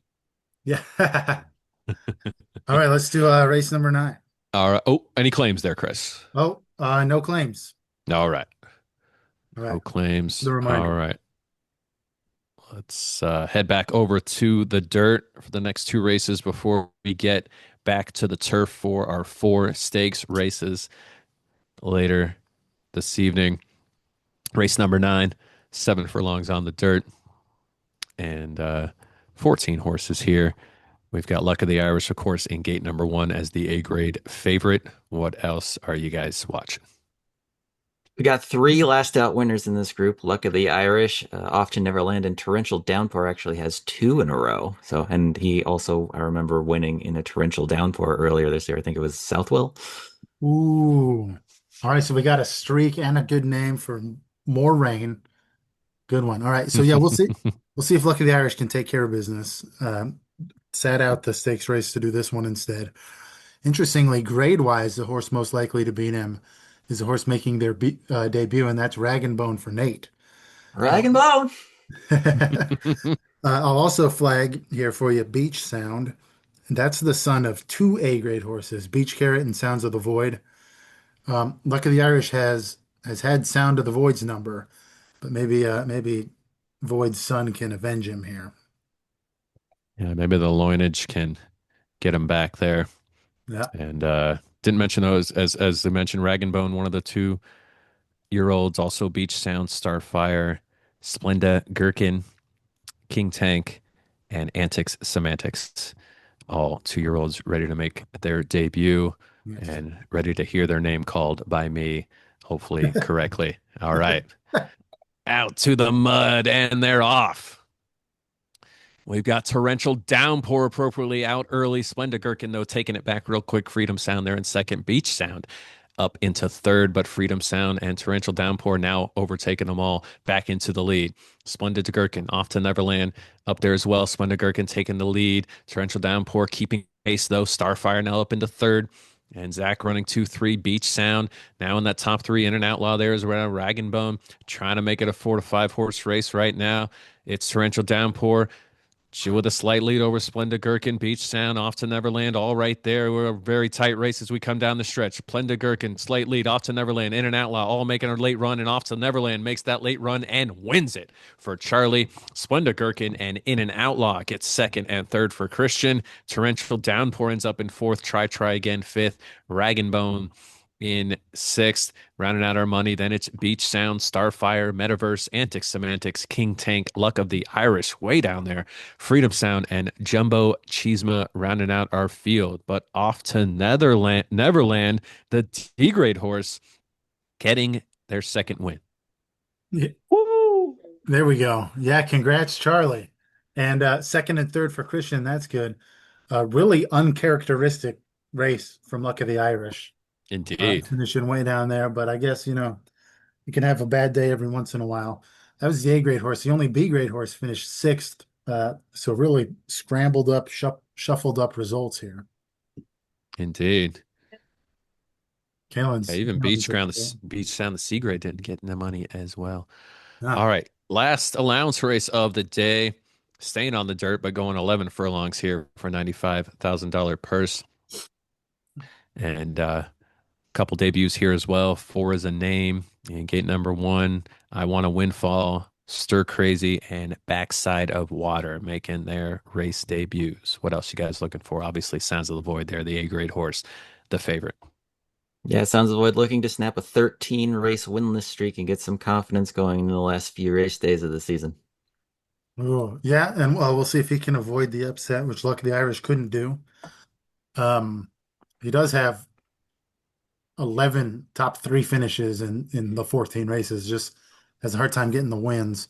Yeah. All right, let's do race number 9. All right. Oh, any claims there, Chris? Oh, no claims. All right. All right. No claims. The reminder. All right. Let's head back over to the dirt for the next 2 races before we get back to the turf for our 4 stakes races later this evening. Race number 9, 7 furlongs on the dirt, and 14 horses here. We've got Luck of the Irish, of course, in gate number 1 as the A-grade favorite. What else are you guys watching? We got 3 last out winners in this group. Luck of the Irish, Off to Neverland, and Torrential Downpour actually has 2 in a row. So, and he also, I remember winning in a Torrential Downpour earlier this year. I think it was Southwell. Ooh. All right, so we got a streak and a good name for more rain. Good one. All right, so yeah, we'll see. We'll see if Luck of the Irish can take care of business. Sat out the stakes race to do this one instead. Interestingly, grade-wise, the horse most likely to beat him is a horse making their debut, and that's Rag and Bone for Nate. Rag and Bone. I'll also flag here for you Beach Sound. That's the son of 2 A-grade horses, Beach Carrot and Sounds of the Void. Luck of the Irish has had Sound of the Void's number, but maybe Void's son can avenge him here. Yeah, maybe the loinage can get him back there. Yeah. And didn't mention those as they mentioned, Rag and Bone, one of the 2-year-olds, also Beach Sound, Starfire, Splenda Gherkin, King Tank, and Antics Semantics. All 2-year-olds ready to make their debut and ready to hear their name called by me, hopefully correctly. All right. Out to the mud, and they're off. We've got Torrential Downpour appropriately out early. Splenda Gherkin, though, taking it back real quick. Freedom Sound there in second. Beach Sound up into third, but Freedom Sound and Torrential Downpour now overtaking them all back into the lead. Splendid Gherkin off to Neverland up there as well. Splendid Gherkin taking the lead. Torrential Downpour keeping pace, though. Starfire now up into third. And Zach running 2-3. Beach Sound now in that top 3. In and Outlaw there is around Rag and Bone, trying to make it a 4 to 5 horse race right now. It's Torrential Downpour with a slight lead over Splenda Gherkin. Beach Sound off to Neverland, all right there. We're a very tight race as we come down the stretch. Splenda Gherkin, slight lead off to Neverland. In and Outlaw, all making a late run, and off to Neverland makes that late run and wins it for Charlie. Splenda Gherkin and In and Outlaw gets second and third for Christian. Torrential Downpour ends up in fourth. Try again fifth. Rag and Bone in sixth. Rounding out our money, then it's Beach Sound, Starfire, Metaverse, Antics Semantics, King Tank, Luck of the Irish way down there, Freedom Sound, and Jumbo Cheesema rounding out our field. But off to Neverland, the D-grade horse getting their second win. Yeah. Woo! There we go. Yeah, congrats, Charlie. And second and third for Christian. That's good. Really uncharacteristic race from Luck of the Irish. Indeed. finishing way down there. But I guess, you can have a bad day every once in a while. That was the A grade horse. The only B grade horse finished sixth. So really scrambled up, shuffled up results here. Indeed. Kalen's Yeah, even Kalen's Beach Sound, the C grade didn't get the money as well. Ah, All right. Last allowance race of the day. Staying on the dirt, but going 11 furlongs here for $95,000 purse. And couple debuts here as well. Four is a name. And gate number one, I Want a Windfall, Stir Crazy, and Backside of Water making their race debuts. What else you guys looking for? Obviously, Sounds of the Void there, the A grade horse, the favorite. Yeah, Sounds of the Void looking to snap a 13 race winless streak and get some confidence going in the last few race days of the season. oh, yeah, and well, we'll see if he can avoid the upset, which Luck of the Irish couldn't do. He does have 11 top three finishes in the 14 races, just has a hard time getting the wins.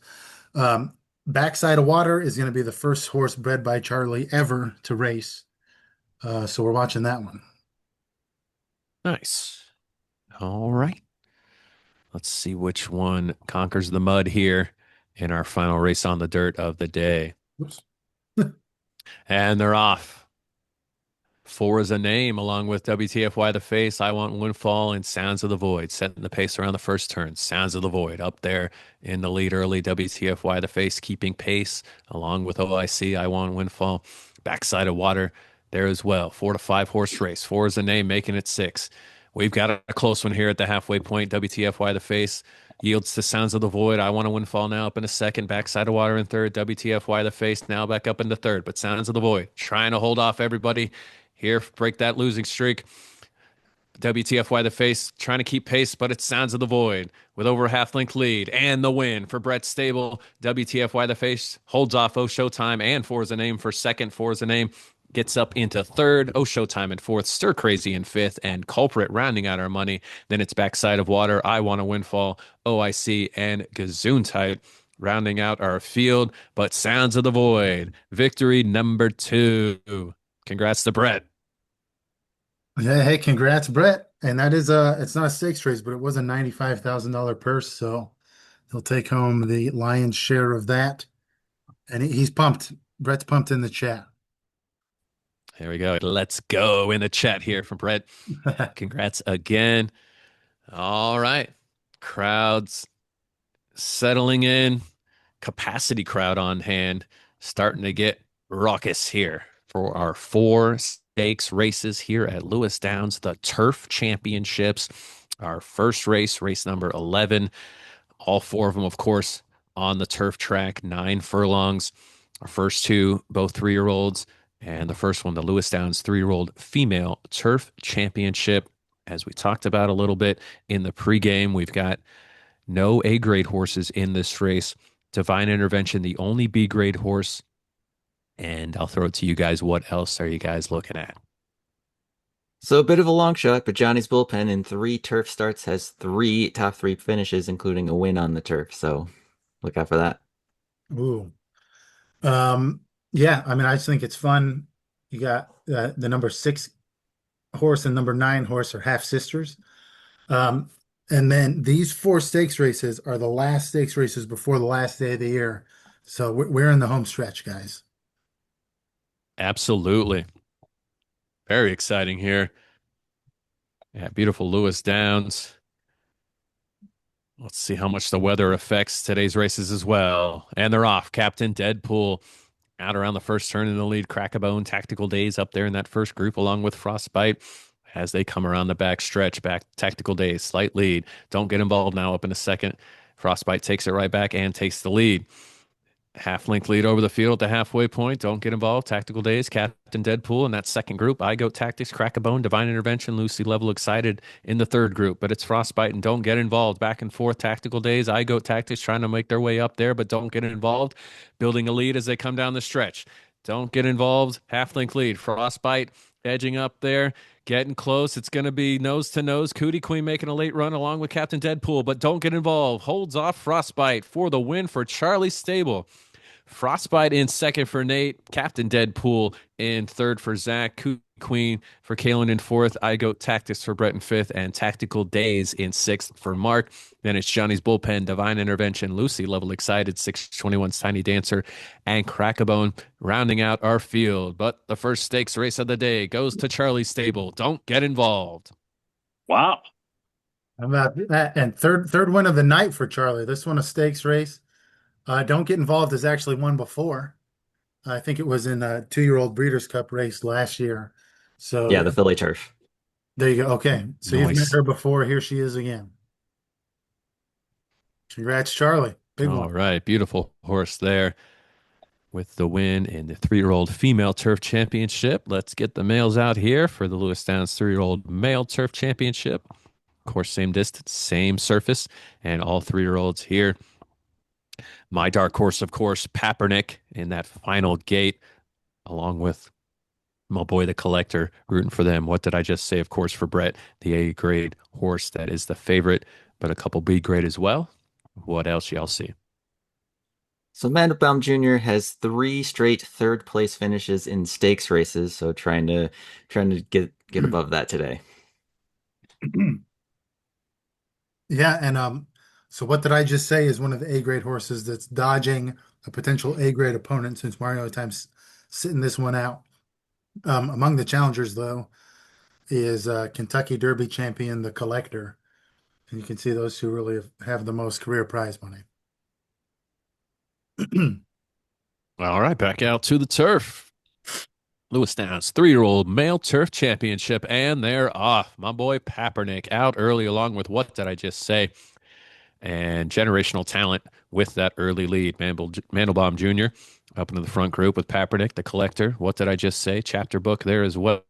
Backside of Water is going to be the first horse bred by Charlie ever to race. So we're watching that one. Nice. All right. Let's see which one conquers the mud here in our final race on the dirt of the day. Oops. And they're off. Four is a name, along with WTFY the Face, I Want Windfall, and Sounds of the Void, setting the pace around the first turn. Sounds of the Void up there in the lead early. WTFY the Face keeping pace, along with OIC, I Want Windfall. Backside of Water there as well. 4 to 5 horse race. Four is a name, making it 6. We've got a close one here at the halfway point. WTFY the Face yields to Sounds of the Void. I Want a Windfall now up in a second. Backside of Water in third. WTFY the Face now back up into third. But Sounds of the Void trying to hold off everybody here, break that losing streak. WTFY the Face trying to keep pace, but it Sounds of the Void with over a half-length lead and the win for Brett Stable. WTFY the Face holds off Oh Showtime and Four is a Name for second. Four is a Name gets up into third. Oh Showtime in fourth. Stir Crazy in fifth. And Culprit rounding out our money. Then it's Backside of Water, I Want a Windfall, OIC, and Gesundheit rounding out our field. But Sounds of the Void, victory number 2. Congrats to Brett. Yeah, hey, congrats, Brett. And that is it's not a stakes race, but it was a $95,000 purse, so he'll take home the lion's share of that. And he's pumped. Brett's pumped in the chat. There we go. Let's go in the chat here from Brett. Congrats again. All right. Crowds settling in. Capacity crowd on hand. Starting to get raucous here for our 4 stakes races here at Lewis Downs, the Turf Championships. Our first race, race number 11. All 4 of them, of course, on the turf track, 9 furlongs. Our first 2, both 3-year-olds. And the first one, the Lewis Downs 3-year-old female turf championship. As we talked about a little bit in the pregame, we've got no A-grade horses in this race. Divine Intervention, the only B-grade horse. And I'll throw it to you guys. What else are you guys looking at? So a bit of a long shot, but Johnny's Bullpen in 3 turf starts has 3 top 3 finishes, including a win on the turf. So look out for that. Ooh. Yeah, I mean, I just think it's fun. You got the number 6 horse and number 9 horse are half sisters. And then these 4 stakes races are the last stakes races before the last day of the year. So we're in the home stretch, guys. Absolutely. Very exciting here. Yeah, beautiful Lewis Downs. Let's see how much the weather affects today's races as well. And they're off. Captain Deadpool out around the first turn in the lead. Crackabone, Tactical Days up there in that first group, along with Frostbite. As they come around the back stretch, back Tactical Days, slight lead. Don't get involved now up in a second. Frostbite takes it right back and takes the lead. Half-length lead over the field at the halfway point. Don't get involved. Tactical Days, Captain Deadpool in that second group. I Goat Tactics, Crackabone, Divine Intervention, Lucy Level Excited in the third group. But it's Frostbite and Don't Get Involved. Back and forth. Tactical Days, I Goat Tactics trying to make their way up there, but don't get involved. Building a lead as they come down the stretch. Don't get involved. Half-length lead. Frostbite edging up there. Getting close. It's going to be nose to nose. Cootie Queen making a late run along with Captain Deadpool, but don't get involved. Holds off Frostbite for the win for Charlie Stable. Frostbite in second for Nate. Captain Deadpool in third for Zach. Cootie Queen for Kalen in fourth, I Goat Tactics for Brett in fifth, and Tactical Days in sixth for Mark. Then it's Johnny's Bullpen, Divine Intervention, Lucy, Level Excited, 621's Tiny Dancer, and Crackabone rounding out our field. But the first stakes race of the day goes to Charlie's stable. Don't get involved. Wow. How about that? And third win of the night for Charlie. This one a stakes race. Don't Get Involved has actually won before. I think it was in a 2-year-old Breeders' Cup race last year. So Yeah, the Philly Turf. there you go. Okay. So you've met Nice. her before. Here she is again. Congrats, Charlie. Big All one. right, beautiful horse there with the win in the 3-year-old female turf championship. Let's get the males out here for the Lewis Downs 3-year-old male turf championship. Of course, same distance, same surface, and all 3-year-olds here. My dark horse, of course, Papernick in that final gate, along with my boy, the Collector, rooting for them. What did I just say? Of course, for Brett, the A grade horse that is the favorite, but a couple B grade as well. What else y'all see? So Mandelbaum Jr. has 3 straight third place finishes in stakes races, so trying to get above that today. Yeah, and so what did I just say is one of the A grade horses that's dodging a potential A grade opponent since Mario Time's sitting this one out. Among the challengers, though, is Kentucky Derby champion, the Collector. And you can see those two really have the most career prize money. All right, back out to the turf. Lewis Downs 3-year-old male turf championship, and they're off. My boy Papernick out early, along with what did I just say? And generational talent with that early lead. Mandelbaum Jr. up into the front group with Papernick, the Collector. What did I just say? Chapter book there as well.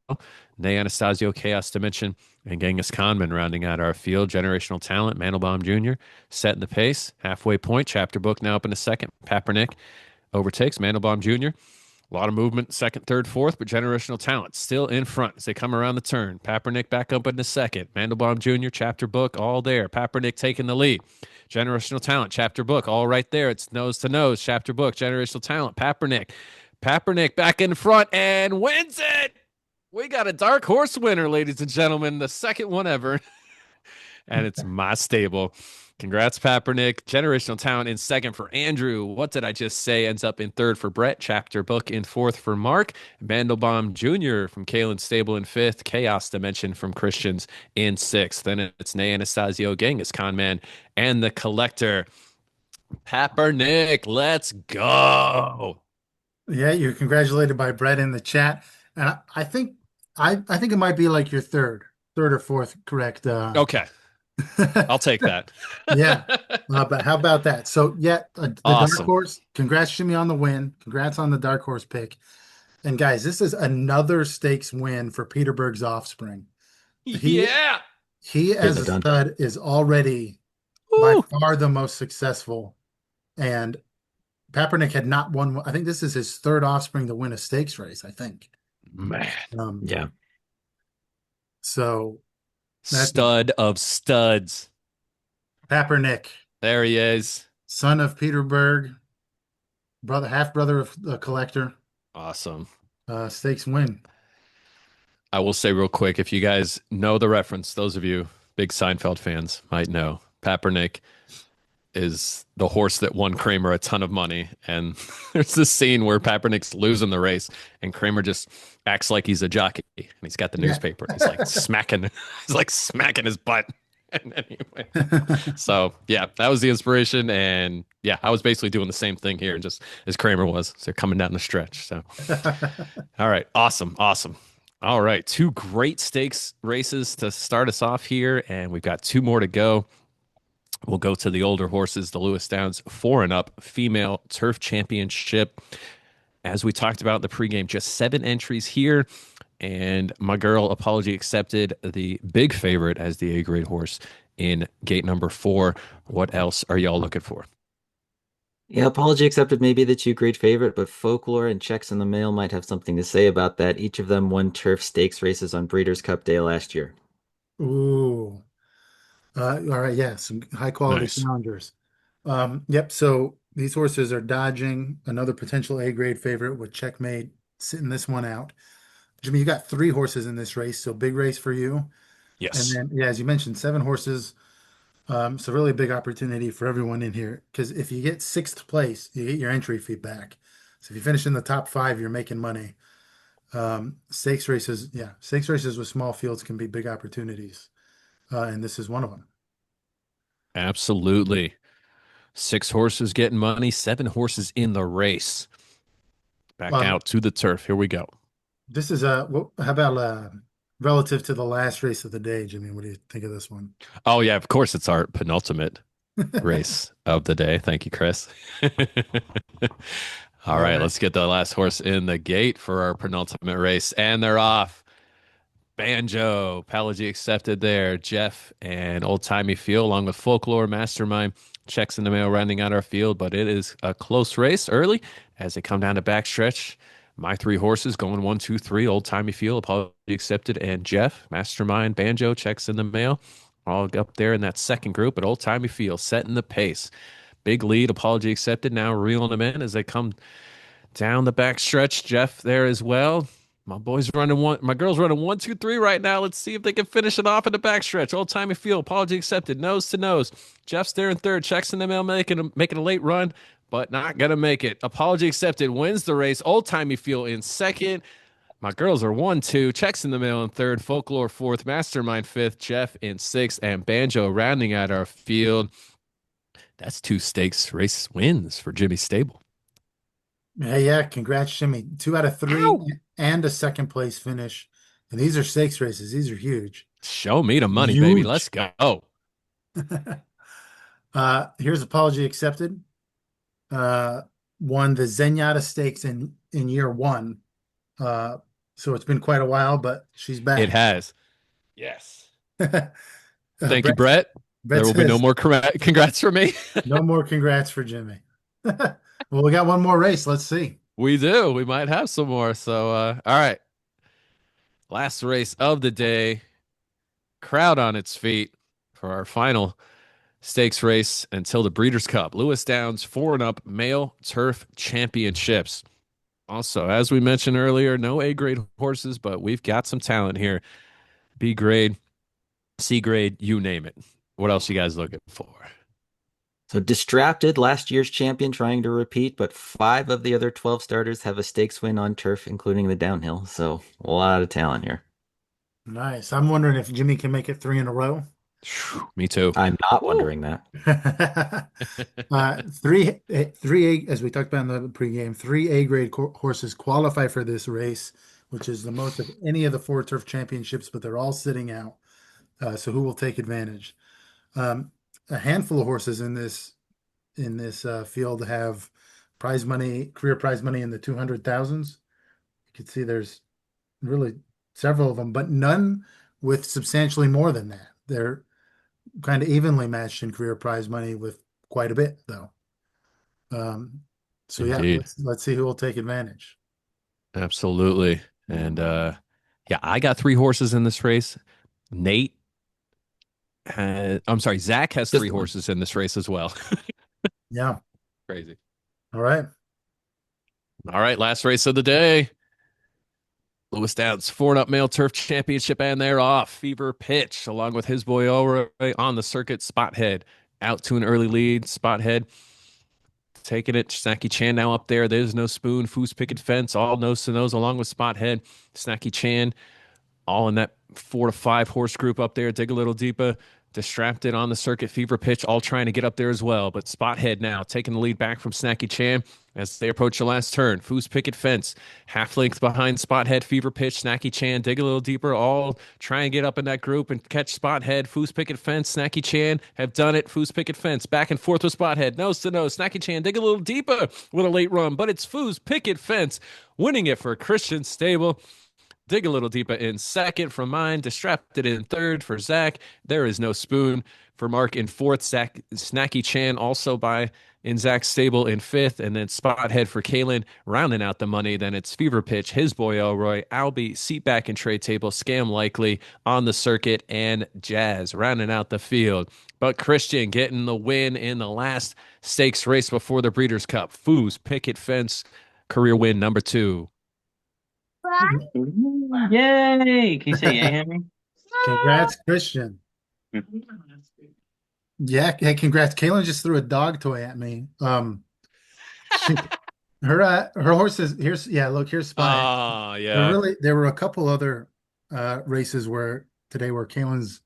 Nay Anastasio, Chaos Dimension, and Genghis Khanman rounding out our field. Generational talent, Mandelbaum Jr. setting the pace. Halfway point, chapter book now up in a second. Papernick overtakes Mandelbaum Jr. A lot of movement, second, third, fourth, but generational talent still in front as they come around the turn. Papernick back up in the second. Mandelbaum Jr., chapter book, all there. Papernick taking the lead. Generational talent, chapter book, all right there. It's nose to nose, chapter book, generational talent. Papernick back in front and wins it. We got a dark horse winner, ladies and gentlemen, the second one ever. And it's my stable. Congrats, Papernick. Generational talent in second for Andrew. What did I just say? Ends up in third for Brett. Chapter book in fourth for Mark. Mandelbaum Jr. from Kalen's stable in fifth. Chaos Dimension from Christians in sixth. Then it's Nay Anastasio, Genghis Khanman, and the Collector. Papernick, let's go. Yeah, you're congratulated by Brett in the chat. And I think it might be like your third or fourth correct. Okay, I'll take that. Yeah. But how about that? So yeah, the Awesome. dark horse. Congrats, Jimmy, on the win. Congrats on the dark horse pick. And guys, this is another stakes win for Peterberg's Offspring. Yeah. He as it a done. stud is already Woo. by far the most successful. And Papernick had not won. I think this is his third Offspring to win a stakes race, I think. Man. Yeah. So That's- Stud of studs. Papernick, There he is. son of Peterberg, half brother of the Collector, Awesome. stakes win. I will say real quick, if you guys know the reference, those of you big Seinfeld fans might know, Papernick is the horse that won Kramer a ton of money. And there's this scene where Papernick's losing the race and Kramer just acts like he's a jockey and he's got the Yeah. newspaper. He's like smacking his butt. And anyway, so yeah, that was the inspiration. And yeah, I was basically doing the same thing here, just as Kramer was. So coming down the stretch. So all right, awesome. All right, 2 great stakes races to start us off here, and we've got 2 more to go. We'll go to the older horses, the Lewis Downs 4 and up female turf championship. As we talked about in the pregame, just 7 entries here, and my girl, apology accepted, the big favorite as the A-grade horse in gate number 4. What else are y'all looking for? Yeah, apology accepted may be the 2 great favorite, but Folklore and Checks in the Mail might have something to say about that. Each of them won turf stakes races on Breeders' Cup Day last year. Ooh. All right, yeah, some high quality Nice. challengers. Yep, so these horses are dodging another potential A grade favorite with Checkmate sitting this one out. Jimmy, you got 3 horses in this race, so big race for you. And Yes. then, yeah, as you mentioned, 7 horses. So really a big opportunity for everyone in here because if you get 6th place, you get your entry fee back. So if you finish in the top 5, you're making money. Stakes races, yeah, stakes races with small fields can be big opportunities, and this is one of them. Absolutely. 6 horses getting money, 7 horses in the race. Back Um, out to the turf. Here we go. this is how about relative to the last race of the day, Jimmy? What do you think of this one? Oh, yeah, of course, it's our penultimate race of the day. Thank you, Chris. All All right, right. let's get the last horse in the gate for our penultimate race. And they're off. Banjo, Pelagie accepted there. Jeff and Old Timey Feel, along with Folklore Mastermind, checks in the mail rounding out our field. But it is a close race early as they come down to backstretch. My 3 horses going 1, 2, 3. Old Timey Feel, Apology accepted, and Jeff, Mastermind, Banjo checks in the mail. All up there in that second group, but Old Timey Feel setting the pace. Big lead, Apology accepted. Now reeling them in as they come down the back stretch. Jeff there as well. My boys running one. My girls running 1, 2, 3 right now. Let's see if they can finish it off in the backstretch. Old Timey Feel, Apology accepted. Nose to nose. Jeff's there in third. Checks in the mail, making a late run, but not gonna make it. Apology accepted. Wins the race. Old Timey Feel in second. My girls are 1, 2. Checks in the mail in third. Folklore fourth. Mastermind fifth. Jeff in sixth, and Banjo rounding out our field. That's 2 stakes race wins for Jimmy Stable. Yeah, congrats, Jimmy. 2 out of 3 Ow! and a second place finish. And these are stakes races. These are huge. Show me the money, baby. Huge. Let's go. Here's apology accepted. Won the Zenyatta Stakes in year 1. So it's been quite a while, but she's back. It has. Yes. Thank you, Brett. Brett. There will be no says, more congrats for me. no more congrats for Jimmy. Well, we got one more race. Let's see. We do. We might have some more. So, all right. Last race of the day. Crowd on its feet for our final stakes race until the Breeders' Cup. Lewis Downs 4 and up male turf championships. Also, as we mentioned earlier, no A grade horses, but we've got some talent here. B grade, C grade, you name it. What else you guys looking for? So Distracted, last year's champion, trying to repeat, but 5 of the other 12 starters have a stakes win on turf, including the downhill. So a lot of talent here. Nice. I'm wondering if Jimmy can make it 3 in a row. Me too. I'm not wondering that. Three, as we talked about in the pregame, 3 A grade horses qualify for this race, which is the most of any of the 4 turf championships, but they're all sitting out. So who will take advantage? A handful of horses in this field have prize money, career prize money in the 200,000s. You can see there's really several of them, but none with substantially more than that. They're kind of evenly matched in career prize money with quite a bit, though. So yeah, Indeed. let's see who will take advantage. Absolutely. And yeah, I got 3 horses in this race. Nate I'm sorry, Zach has Just 3 one. horses in this race as well. Yeah. Crazy. All right. All right, last race of the day. Lewis Downs 4 and up male turf championship, and they're off. Fever Pitch, along with his boy Elroy on the circuit. Spothead out to an early lead. Spothead taking it. Snacky Chan now up there. There's no spoon. Foos Picket Fence, all nose to nose, along with Spothead. Snacky Chan, all in that 4 to 5 horse group up there. Dig a little deeper. Distracted on the circuit. Fever Pitch, all trying to get up there as well. But Spothead now taking the lead back from Snacky Chan as they approach the last turn. Foos Picket Fence, half length behind Spothead. Fever Pitch, Snacky Chan, dig a little deeper. All try and get up in that group and catch Spothead. Foos Picket Fence, Snacky Chan have done it. Foos Picket Fence back and forth with Spothead. Nose to nose. Snacky Chan dig a little deeper with a late run. But it's Foos Picket Fence winning it for Christian Stable. Dig a little deeper in second from mine. Distracted in third for Zach. There is no spoon for Mark in fourth. Snacky Chan also by in Zach's stable in fifth. And then Spothead for Kalen rounding out the money. Then it's Fever Pitch, his boy Elroy, Albie, Seatback and Trade Table, Scam Likely on the circuit, and Jazz rounding out the field. But Christian getting the win in the last stakes race before the Breeders' Cup. Foos Picket Fence career win number 2. Yay! Can you say yay, Henry? Congrats, Christian. Yeah, hey, congrats. Kaylin just threw a dog toy at me. She, her horses, look, here's Spy. Ah, yeah. There were a couple other races where Kaylin's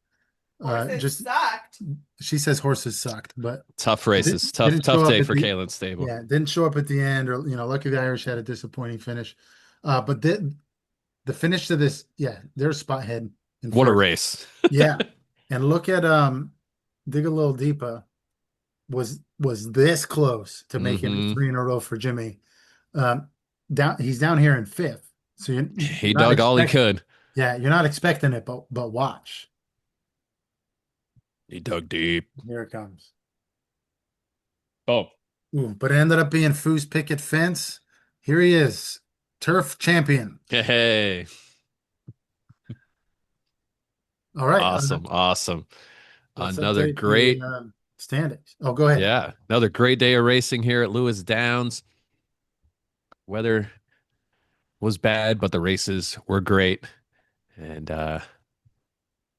just sucked. she says horses sucked, but Tough races. didn't Tough show up day at for the- Kalen's stable. yeah, didn't show up at the end, or Lucky the Irish had a disappointing finish. But the finish to this, there's Spot Head. in What a first. race. Yeah. And look at Dig a Little Deeper was this close to making Mhm. 3 in a row for Jimmy. He's down here in 5th. So He dug all he could. Yeah, you're not expecting it, but watch. He dug deep. Here it comes. Oh. Ooh, but it ended up being Foos Picket Fence. Here he is, turf champion. Hey. All right. Awesome. Let's Another update great the, standings. Oh, go ahead. Yeah, another great day of racing here at Lewis Downs. Weather was bad, but the races were great. And all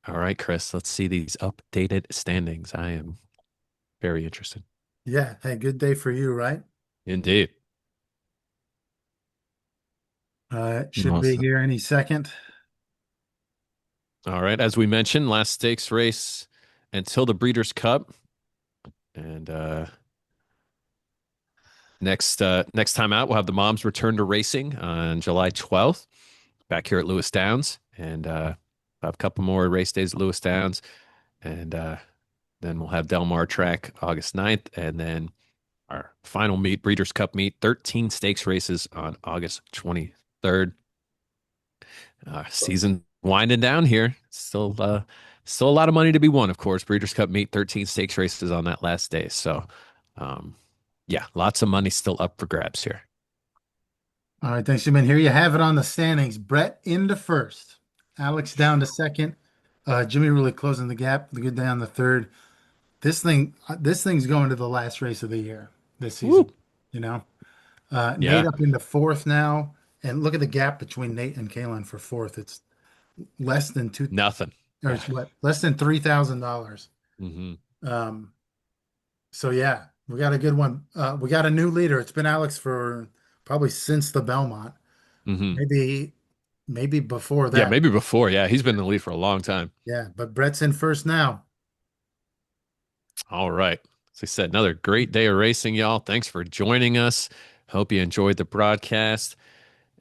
right, Chris, let's see these updated standings. I am very interested. Yeah. Hey, good day for you, right? Indeed. Should be here any second. All right, as we mentioned, last stakes race until the Breeders' Cup. And next time out, we'll have the Moms return to racing on July 12th back here at Lewis Downs. And have a couple more race days at Lewis Downs. And then we'll have Del Mar track August 9th. And then our final meet, Breeders' Cup meet, 13 stakes races on August 23rd. Season winding down here. Still a lot of money to be won, of course. Breeders' Cup meet, 13 stakes races on that last day. So, lots of money still up for grabs here. All right, thanks, Jim. Here you have it on the standings. Brett into first, Alex down to second, Jimmy really closing the gap. The good day on the third. This thing's going to the last race of the year this season. Woo. Nate up into fourth now, and look at the gap between Nate and Kaylin for fourth. It's less than Nothing. or it's what, less than $3,000. Mm-hmm. So yeah, we got a good one. We got a new leader. It's been Alex for probably since the Belmont. Mm-hmm. Maybe before that. Yeah, maybe before. Yeah, he's been in the lead for a long time. Yeah, but Brett's in first now. All right. As I said, another great day of racing, y'all. Thanks for joining us. Hope you enjoyed the broadcast.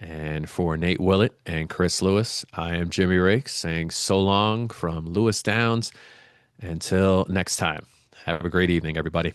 And for Nate Willett and Chris Lewis, I am Jimmy Rakes saying so long from Lewis Downs. Until next time, have a great evening, everybody.